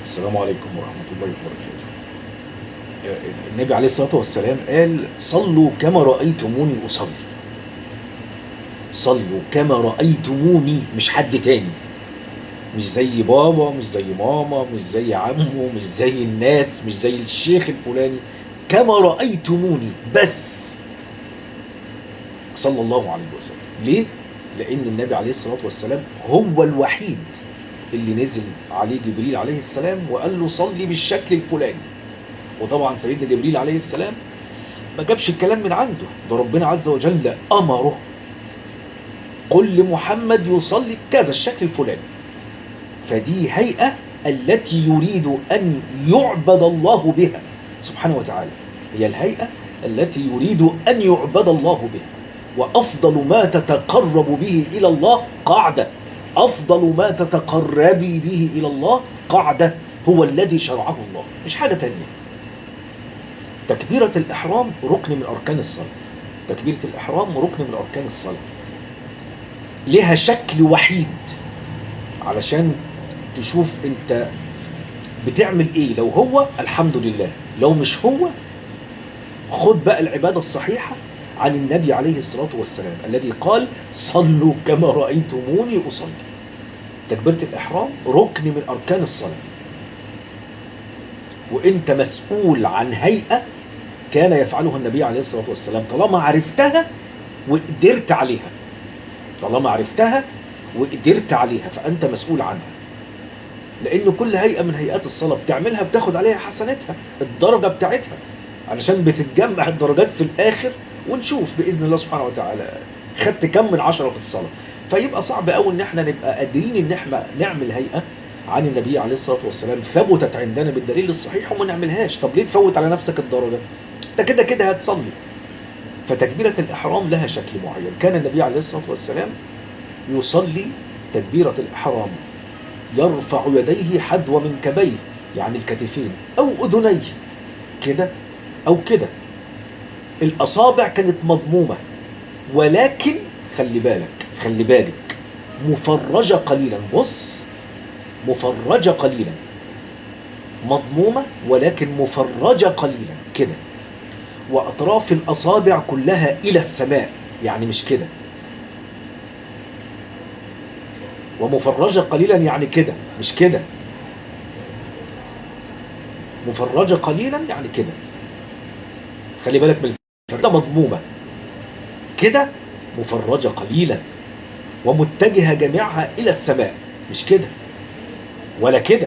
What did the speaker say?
السلام عليكم ورحمة الله وبركاته. النبي عليه الصلاة والسلام قال: صلوا كما رأيتموني أصلي. صلوا كما رأيتموني، مش حد تاني، مش زي بابا، مش زي ماما، مش زي عمه، مش زي الناس، مش زي الشيخ الفلاني. كما رأيتموني بس، صلى الله عليه وسلم. ليه؟ لأن النبي عليه الصلاة والسلام هو الوحيد اللي نزل عليه جبريل عليه السلام وقال له صلي بالشكل الفلاني. وطبعا سيدنا جبريل عليه السلام ما جابش الكلام من عنده، ده ربنا عز وجل أمره: قل لمحمد يصلي بكذا الشكل الفلاني. فدي هيئة التي يريد أن يعبد الله بها سبحانه وتعالى، هي الهيئة التي يريد أن يعبد الله بها. وأفضل ما تتقرب به إلى الله قاعدة، أفضل ما تتقربي به إلى الله قاعدة، هو الذي شرعه الله، مش حاجة تانية. تكبيرة الإحرام ركن من أركان الصلاة. تكبيرة الإحرام ركن من أركان الصلاة، لها شكل وحيد علشان تشوف أنت بتعمل إيه. لو هو الحمد لله، لو مش هو خد بقى العبادة الصحيحة عن النبي عليه الصلاة والسلام الذي قال: صلوا كما رأيتموني أصلي. تكبيرة الإحرام ركن من أركان الصلاة، وأنت مسؤول عن هيئة كان يفعلها النبي عليه الصلاة والسلام. طالما عرفتها وقدرت عليها، طالما عرفتها وقدرت عليها، فأنت مسؤول عنها. لأن كل هيئة من هيئات الصلاة بتعملها بتاخد عليها حسناتها، الدرجة بتاعتها، علشان بتتجمع الدرجات في الآخر، ونشوف بإذن الله سبحانه وتعالى خدت كم من 10 في الصلاة. فيبقى صعب قوي ان احنا نبقى قادرين ان احنا نعمل هيئة عن النبي عليه الصلاة والسلام ثبتت عندنا بالدليل الصحيح وما نعملهاش. طب ليه تفوت على نفسك الدرجة؟ انت كده كده هتصلي. فتكبيرة الإحرام لها شكل معين. كان النبي عليه الصلاة والسلام يصلي تكبيرة الإحرام يرفع يديه حذو منكبيه، يعني الكتفين أو أذنيه، كده أو كده. الأصابع كانت مضمومة، ولكن خلي بالك مفرجة قليلا. بص، مفرجة قليلا، مضمومة ولكن مفرجة قليلا كده. وأطراف الأصابع كلها إلى السماء، يعني مش كده. ومفرجة قليلا يعني كده، مش كده. مفرجة قليلا يعني كده. خلي بالك من الفرجة. مضمومة كده، مفرجة قليلا، ومتجهة جميعها إلى السماء، مش كده ولا كده.